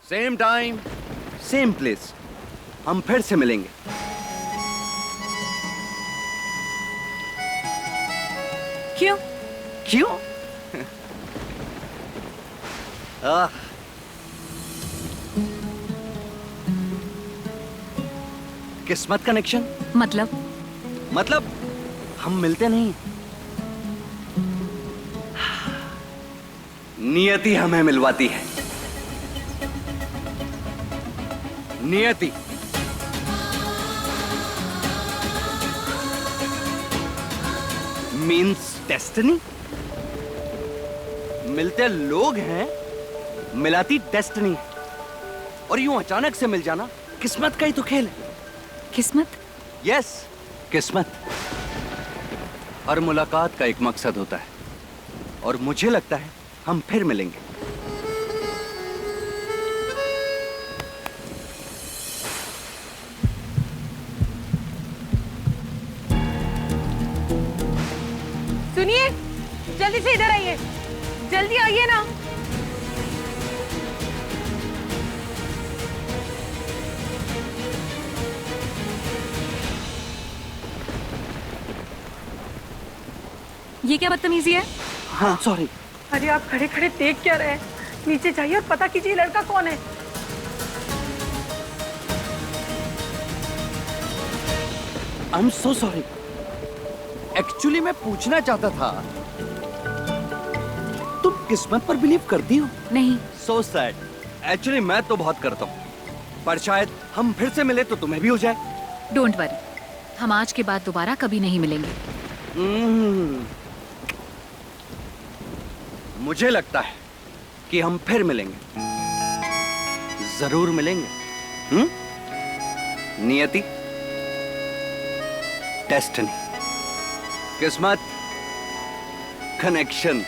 Same time, same place, हम फिर से मिलेंगे। क्यों? क्यों? किस्मत कनेक्शन। मतलब हम मिलते नहीं, नियति हमें मिलवाती है। नियति। Means destiny. मिलते लोग हैं, मिलाती डेस्टिनी। और यूं अचानक से मिल जाना किस्मत का ही तो खेल है। किस्मत? यस, किस्मत। हर मुलाकात का एक मकसद होता है और मुझे लगता है हम फिर मिलेंगे। सुनिए, जल्दी से इधर आइए, जल्दी आइए ना। ये क्या बदतमीजी है? हाँ सॉरी। अरे आप खड़े खड़े देख क्या रहे हैं? नीचे जाइए और पता कीजिए लड़का कौन है। I am so sorry. Actually मैं पूछना चाहता था, तुम किस्मत पर बिलीव करती हो? नहीं। So sad. एक्चुअली मैं तो बहुत करता हूँ, पर शायद हम फिर से मिले तो तुम्हें भी हो जाए। डोंट वरी, हम आज के बाद दोबारा कभी नहीं मिलेंगे। मुझे लगता है कि हम फिर मिलेंगे, जरूर मिलेंगे। नियति, डेस्टिनी, किस्मत, कनेक्शन।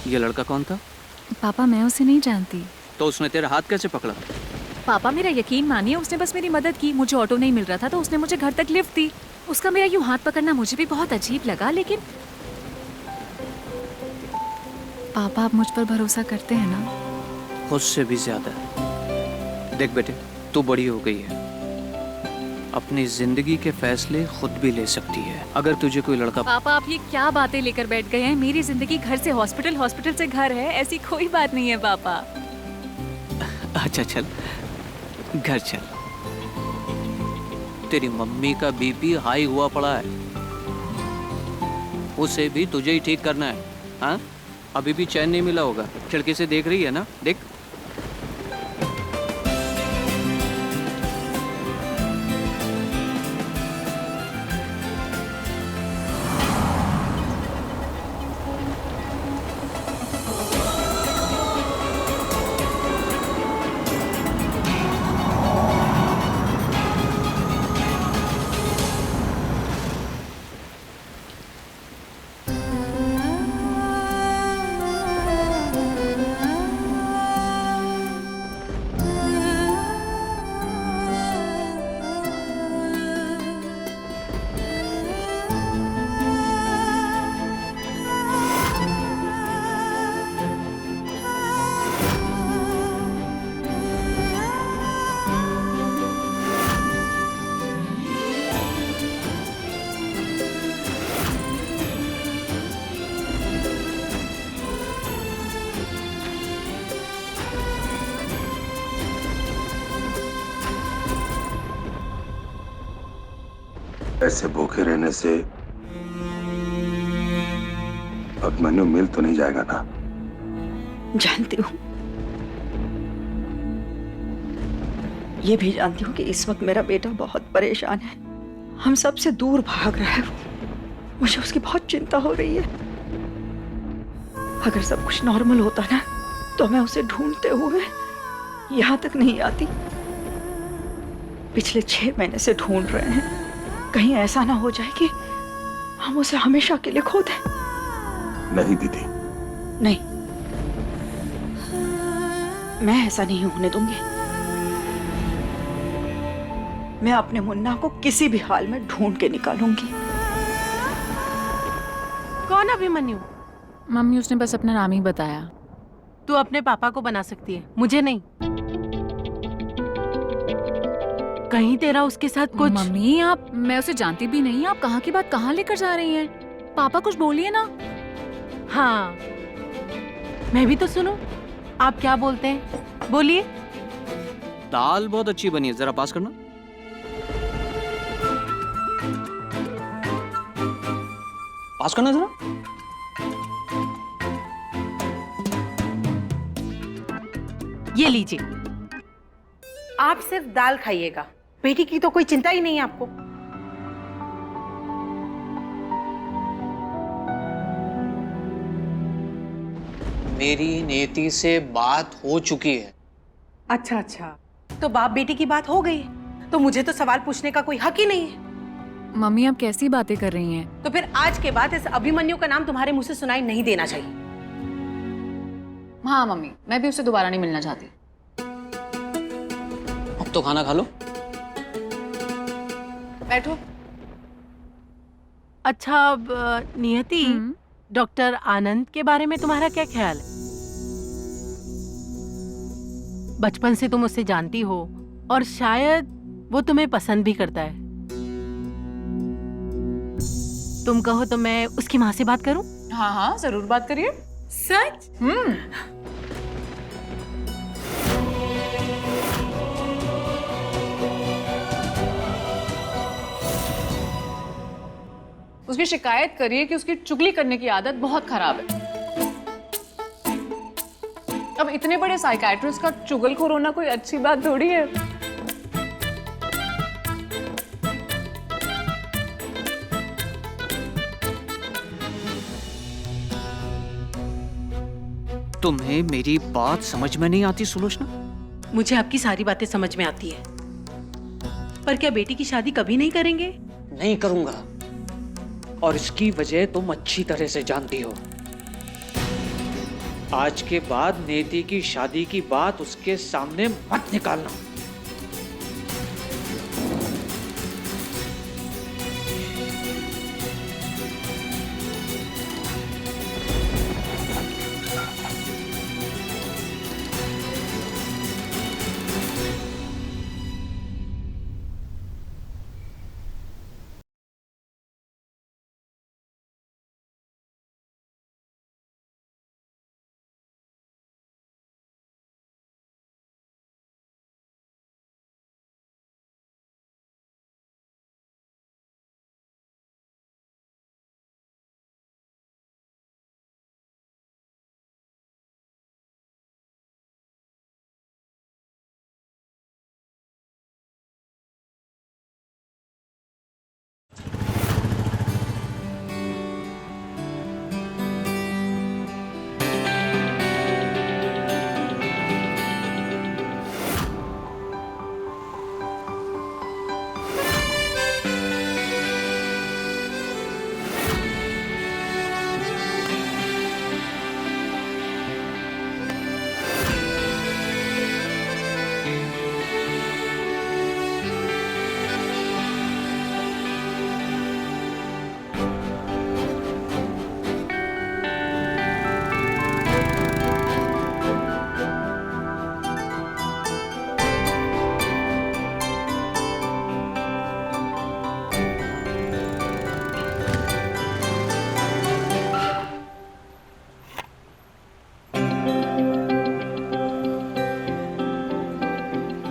ये लड़का कौन था? पापा, मैं उसे नहीं जानती। तो उसने तेरा हाथ कैसे पकड़ा? पापा, मेरा यकीन मानिए, उसने बस मेरी मदद की। मुझे ऑटो नहीं मिल रहा था तो उसने मुझे घर तक लिफ्ट दी। उसका मेरा यूं हाथ पकड़ना मुझे भी बहुत अजीब लगा, लेकिन पापा, आप मुझ पर भरोसा करते हैं ना? उससे भी ज्यादा। देख बेटे, तू बड़ी हो गई है, अपनी जिंदगी के फैसले खुद भी ले सकती है। अगर तुझे कोई लड़का... पापा, आप ये क्या बातें लेकर बैठ गए हैं? मेरी जिंदगी घर से हॉस्पिटल, हॉस्पिटल से घर है, ऐसी कोई बात नहीं है पापा। अच्छा चल, घर चल। तेरी मम्मी का बीपी हाई हुआ पड़ा है, उसे भी तुझे ही ठीक करना है। हाँ, अभी भी चैन नहीं मिला होगा। खिड़की से देख रही है ना? देख। ऐसे भूखे रहने से अभिमन्यु मिल तो नहीं जाएगा ना? जानती हूँ, ये भी जानती हूँ कि इस वक्त मेरा बेटा बहुत परेशान है, हम सबसे दूर भाग रहा है। मुझे उसकी बहुत चिंता हो रही है। अगर सब कुछ नॉर्मल होता ना तो मैं उसे ढूंढते हुए यहाँ तक नहीं आती। पिछले 6 महीने से ढूंढ रहे हैं, कहीं ऐसा ना हो जाए कि हम उसे हमेशा के लिए खो दें। नहीं दीदी, नहीं, मैं ऐसा नहीं होने दूंगी। मैं अपने मुन्ना को किसी भी हाल में ढूंढ के निकालूंगी। कौन अभिमन्यु? मम्मी उसने बस अपना नाम ही बताया। तू अपने पापा को बना सकती है, मुझे नहीं। कहीं तेरा उसके साथ कुछ? मम्मी आप, मैं उसे जानती भी नहीं, आप कहाँ की बात कहाँ लेकर जा रही हैं? पापा कुछ बोलिए ना। हाँ, मैं भी तो सुनूं। आप क्या बोलते हैं, बोलिए। दाल बहुत अच्छी बनी है, जरा पास करना। पास करना जरा। ये लीजिए, आप सिर्फ दाल खाइएगा, बेटी की तो कोई चिंता ही नहीं है आपको। मेरी नेति से बात हो चुकी है। अच्छा अच्छा, तो बाप बेटी की बात हो गई, तो मुझे तो सवाल पूछने का कोई हक ही नहीं है। मम्मी आप कैसी बातें कर रही हैं? तो फिर आज के बाद इस अभिमन्यु का नाम तुम्हारे मुंह से सुनाई नहीं देना चाहिए। हाँ मम्मी, मैं भी उससे दोबारा नहीं मिलना चाहती। अब तो खाना खा लो। बैठो। अच्छा, अब नियति, डॉक्टर आनंद के बारे में तुम्हारा क्या ख्याल है? बचपन से तुम उससे जानती हो और शायद वो तुम्हें पसंद भी करता है। तुम कहो तो मैं उसकी माँ से बात करूं? हाँ हाँ जरूर बात करिए। सच? उसकी शिकायत करिए कि उसकी चुगली करने की आदत बहुत खराब है। अब इतने बड़े साइकियाट्रिस्ट का चुगलखोर होना कोई अच्छी बात थोड़ी है। तुम्हें मेरी बात समझ में नहीं आती सुलोचना? मुझे आपकी सारी बातें समझ में आती है, पर क्या बेटी की शादी कभी नहीं करेंगे? नहीं करूंगा, और इसकी वजह तुम अच्छी तरह से जानती हो। आज के बाद नेति की शादी की बात उसके सामने मत निकालना।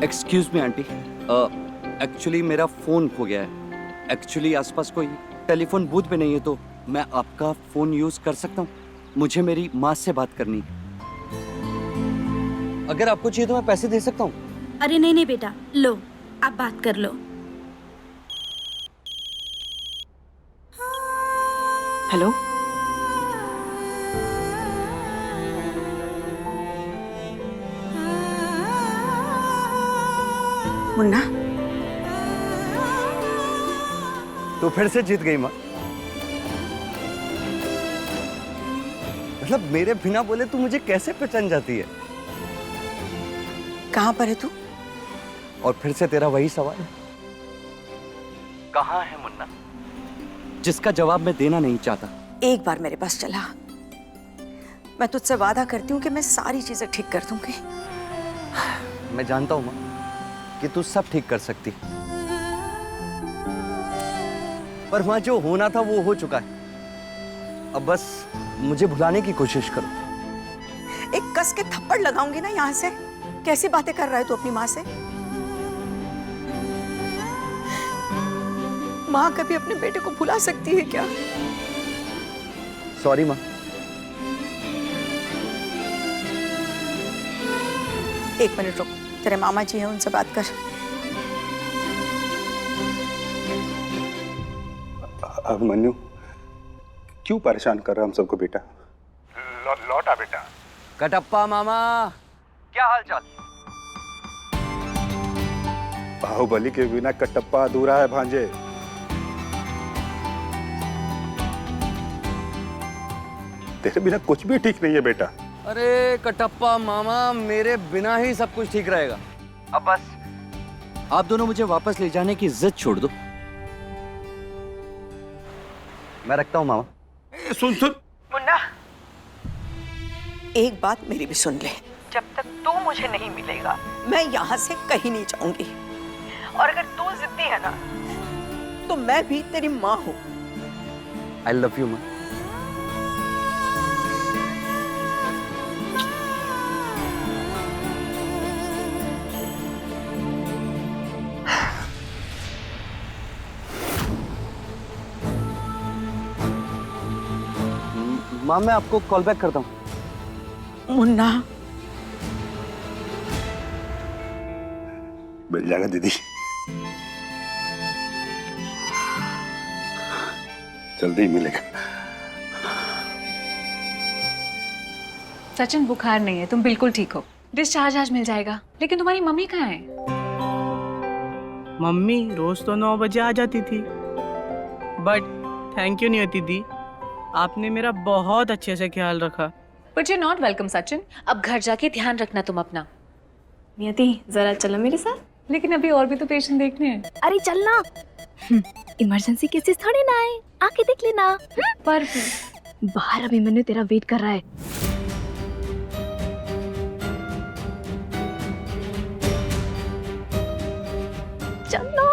एक्सक्यूज मी आंटी, एक्चुअली मेरा फोन खो गया है। एक्चुअली आसपास कोई टेलीफोन बूथ भी नहीं है, तो मैं आपका फोन यूज कर सकता हूँ? मुझे मेरी माँ से बात करनी है। अगर आपको चाहिए तो मैं पैसे दे सकता हूँ। अरे नहीं नहीं बेटा, लो आप बात कर लो। हेलो, मुन्ना, तो फिर से जीत गई माँ। मतलब मेरे बिना बोले तू मुझे कैसे पहचान जाती है? कहाँ पर है तू? और फिर से तेरा वही सवाल, कहाँ है मुन्ना, जिसका जवाब मैं देना नहीं चाहता। एक बार मेरे पास चला, मैं तुझसे वादा करती हूँ कि मैं सारी चीजें ठीक कर दूंगी। मैं जानता हूँ माँ कि तू सब ठीक कर सकती, पर माँ जो होना था वो हो चुका है। अब बस मुझे भुलाने की कोशिश करो। एक कस के थप्पड़ लगाऊंगी ना यहाँ से। कैसी बातें कर रहा है तू अपनी माँ से? माँ कभी अपने बेटे को भुला सकती है क्या? सॉरी माँ। एक मिनट रुक, तेरे मामा जी हैं, उनसे बात कर। अभिमन्यु क्यों परेशान कर रहा हम सबको बेटा? लौटा बेटा। कटप्पा मामा, क्या हाल चाल? बाहुबली के बिना कटप्पा अधूरा है भांजे। तेरे बिना कुछ भी ठीक नहीं है बेटा। अरे कटप्पा मामा, मेरे बिना ही सब कुछ ठीक रहेगा। अब बस आप दोनों मुझे वापस ले जाने की जिद छोड़ दो। मैं रखता हूँ मामा। सुन सुन मुन्ना, एक बात मेरी भी सुन ले। जब तक तू मुझे नहीं मिलेगा मैं यहाँ से कहीं नहीं जाऊंगी। और अगर तू जिद्दी है ना तो मैं भी तेरी माँ हूँ। आई लव यू माँ। माँ मैं आपको कॉल बैक करता हूँ। मुन्ना, मिल जाएगा दीदी। जल्दी ही मिलेगा। सचिन बुखार नहीं है, तुम बिल्कुल ठीक हो। डिस्चार्ज आज मिल जाएगा। लेकिन तुम्हारी मम्मी कहाँ है? मम्मी रोज तो 9 बजे आ जाती थी, बट थैंक यू नहीं होती दी, आपने मेरा बहुत अच्छे से ख्याल रखा। But you not welcome Sachin. अब घर जाके ध्यान रखना तुम अपना। नियति जरा चलो मेरे साथ। लेकिन अभी और भी तो पेशेंट देखने हैं। अरे चलना, इमरजेंसी केसेस थोड़ी ना है, आके देख लेना। पर बाहर अभिमन्यु तेरा वेट कर रहा है। चलो।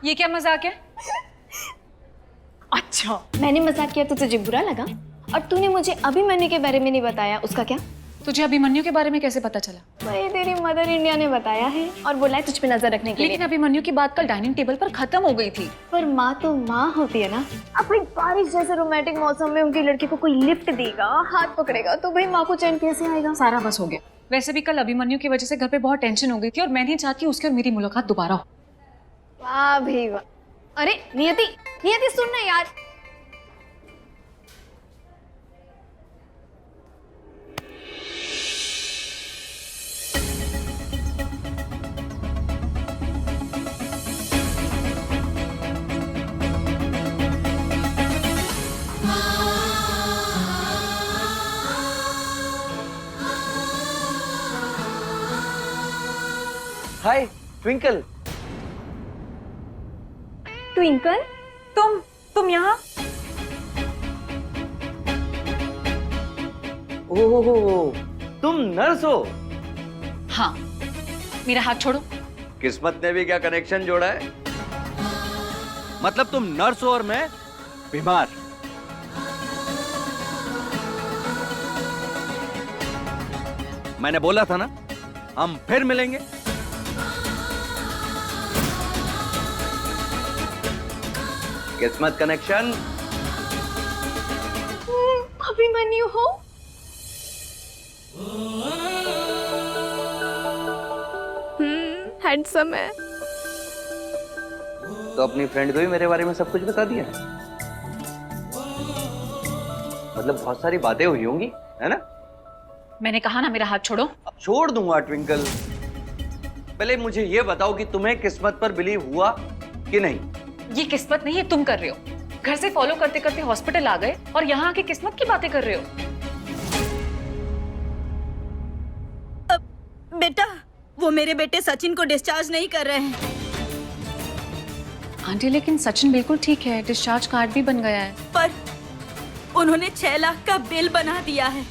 ये क्या मजाक है? अच्छा, मैंने मजाक किया तो तुझे बुरा लगा? और तूने मुझे अभिमन्यु के बारे में नहीं बताया, उसका क्या? तुझे अभिमन्यु के बारे में कैसे पता चला? भाई तेरी मदर इंडिया ने बताया है और बोला है तुझ पे नजर रखने के लिए। लेकिन अभिमन्यु की बात कल डाइनिंग टेबल पर खत्म हो गई थी। पर माँ तो माँ होती है ना। अपनी बारिश जैसे रोमांटिक मौसम में उनकी लड़की को कोई लिफ्ट देगा, हाथ पकड़ेगा, तो भाई माँ को चैन कैसे आएगा? सारा बस हो गया। वैसे भी कल अभिमन्यु की वजह से घर पे बहुत टेंशन हो गई थी और मैं नहीं चाहती उसकी और मेरी मुलाकात दोबारा हो। वाह भाई वाह। अरे नियति, नियति सुन ना यार। हाय ट्विंकल। ट्विंकल, तुम यहाँ? ओह, तुम नर्स हो? हाँ। मेरा हाथ छोड़ो। किस्मत ने भी क्या कनेक्शन जोड़ा है। मतलब तुम नर्स हो और मैं बीमार। मैंने बोला था ना, हम फिर मिलेंगे। किस्मत कनेक्शन। अभिमन्यु हो? हैंडसम है। तो अपनी फ्रेंड को भी मेरे बारे में सब कुछ बता दिया? मतलब बहुत सारी बातें हुई होंगी, है ना? मैंने कहा ना मेरा हाथ छोड़ो। अब छोड़ दूंगा ट्विंकल। पहले मुझे ये बताओ कि तुम्हें किस्मत पर बिलीव हुआ कि नहीं? ये किस्मत नहीं है, तुम कर रहे हो। घर से फॉलो करते करते हॉस्पिटल आ गए और यहाँ आके किस्मत की बातें कर रहे हो। बेटा, वो मेरे बेटे सचिन को डिस्चार्ज नहीं कर रहे हैं। आंटी लेकिन सचिन बिल्कुल ठीक है, डिस्चार्ज कार्ड भी बन गया है। पर उन्होंने 6 लाख का बिल बना दिया है।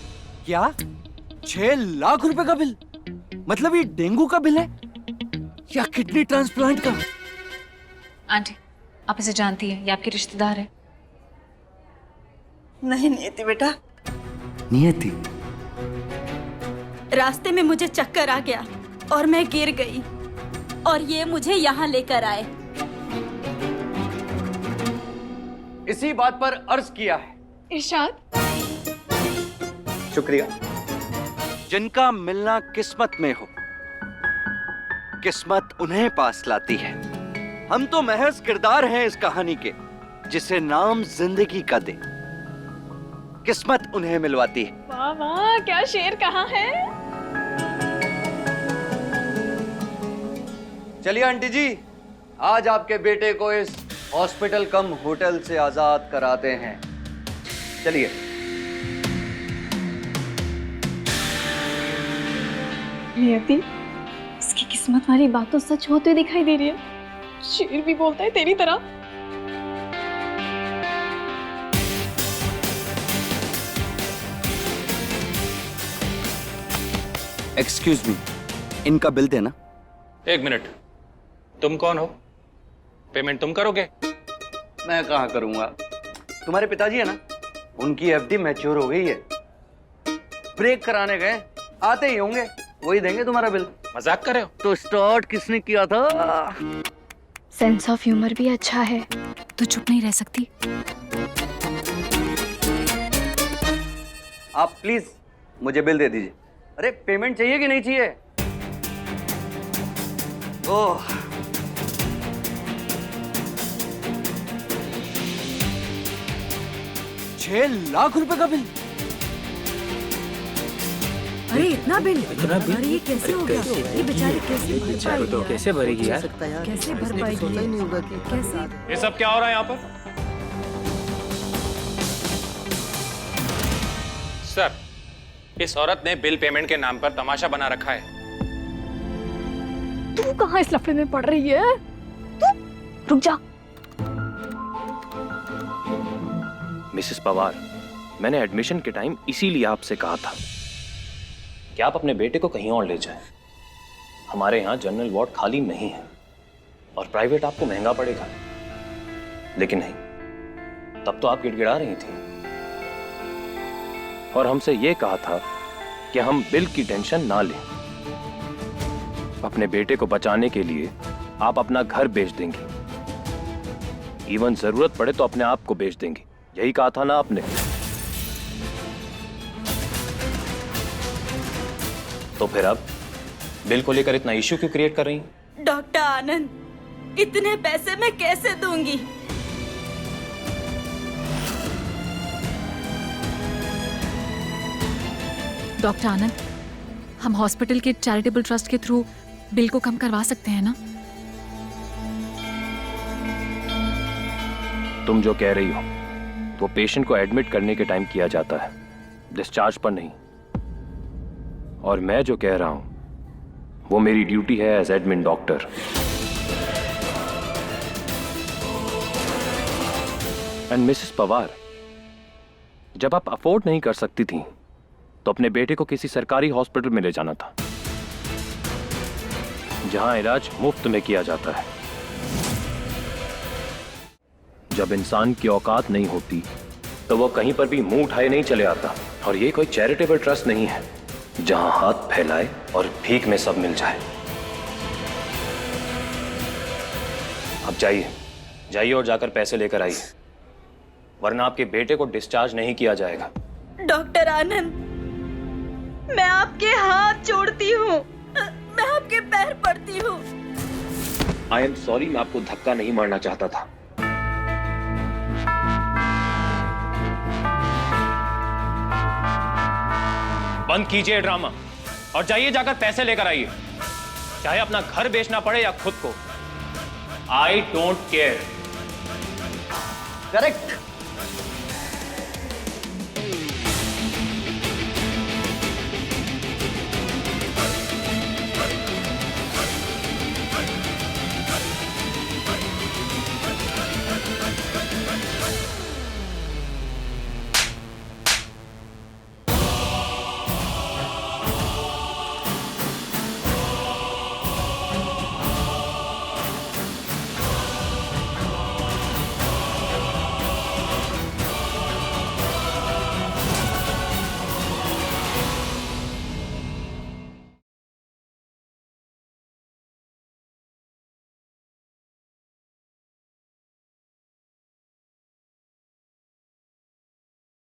क्या? 6 लाख रुपए का बिल? मतलब ये डेंगू का बिल है या किडनी ट्रांसप्लांट का? आंटी आप इसे जानती है, ये आपके रिश्तेदार है। नहीं नियति बेटा, नियति? रास्ते में मुझे चक्कर आ गया और मैं गिर गई और ये मुझे यहाँ लेकर आए। इसी बात पर अर्ज किया है। इरशाद, शुक्रिया। जिनका मिलना किस्मत में हो, किस्मत उन्हें पास लाती है। हम तो महज किरदार हैं इस कहानी के, जिसे नाम जिंदगी का दे। किस्मत उन्हें मिलवाती है। वाह वाह, क्या शेर कहा है। चलिए आंटी जी, आज आपके बेटे को इस हॉस्पिटल कम होटल से आजाद कराते हैं। चलिए। नियति, इसकी किस्मत वाली बात तो सच होते दिखाई दे रही है। शेर भी बोलता है तेरी तरह। एक्सक्यूज मी, इनका बिल देना। 1 मिनट, तुम कौन हो? पेमेंट तुम करोगे? मैं कहाँ करूंगा? तुम्हारे पिताजी है ना, उनकी एफडी मैच्योर हो गई है। ब्रेक कराने गए, आते ही होंगे, वही देंगे तुम्हारा बिल। मजाक कर रहे हो? तो स्टार्ट किसने किया था? सेंस ऑफ ह्यूमर भी अच्छा है। तू चुप नहीं रह सकती? आप प्लीज मुझे बिल दे दीजिए। अरे पेमेंट चाहिए कि नहीं चाहिए? ओह, ₹6 लाख का बिल? अरे इतना बिल? अरे ये कैसे हो गया? ये बेचारी कैसे भर पाएगी? कैसे भरेगी यार? कैसे भर पाएगी? कैसे? ये सब क्या हो रहा है यहाँ पर? सर, इस औरत ने बिल पेमेंट के नाम पर तमाशा बना रखा है। तू कहाँ इस लफड़े में पड़ रही है? तू रुक जा। मिसेस पवार, मैंने एडमिशन के टाइम इसीलिए आपसे कहा था कि आप अपने बेटे को कहीं और ले जाएं। हमारे यहाँ जनरल वार्ड खाली नहीं है और प्राइवेट आपको महंगा पड़ेगा। लेकिन नहीं, तब तो आप गिड़गिड़ा रही थी और हमसे यह कहा था कि हम बिल की टेंशन ना लें। अपने बेटे को बचाने के लिए आप अपना घर बेच देंगी, इवन जरूरत पड़े तो अपने आप को बेच देंगी। यही कहा था ना आपने? तो फिर अब बिल को लेकर इतना इश्यू क्यों क्रिएट कर रही हैं? डॉक्टर आनंद, इतने पैसे मैं कैसे दूंगी? डॉक्टर आनंद, हम हॉस्पिटल के चैरिटेबल ट्रस्ट के थ्रू बिल को कम करवा सकते हैं ना? तुम जो कह रही हो वो पेशेंट को एडमिट करने के टाइम किया जाता है, डिस्चार्ज पर नहीं। और मैं जो कह रहा हूं वो मेरी ड्यूटी है as admin doctor. And Mrs Pawar, जब आप अफोर्ड नहीं कर सकती थी तो अपने बेटे को किसी सरकारी हॉस्पिटल में ले जाना था, जहां इलाज मुफ्त में किया जाता है। जब इंसान की औकात नहीं होती तो वो कहीं पर भी मुंह उठाए नहीं चले आता। और ये कोई चैरिटेबल ट्रस्ट नहीं है जहां हाथ फैलाए और भीख में सब मिल जाए। अब जाइए, जाइए और जाकर पैसे लेकर आइए, वरना आपके बेटे को डिस्चार्ज नहीं किया जाएगा। डॉक्टर आनंद, मैं आपके हाथ जोड़ती हूँ, मैं आपके पैर पड़ती हूँ। आई एम सॉरी, मैं आपको धक्का नहीं मारना चाहता था। बंद कीजिए ड्रामा और जाइए जाकर पैसे लेकर आइए, चाहे अपना घर बेचना पड़े या खुद को। I don't care. करेक्ट।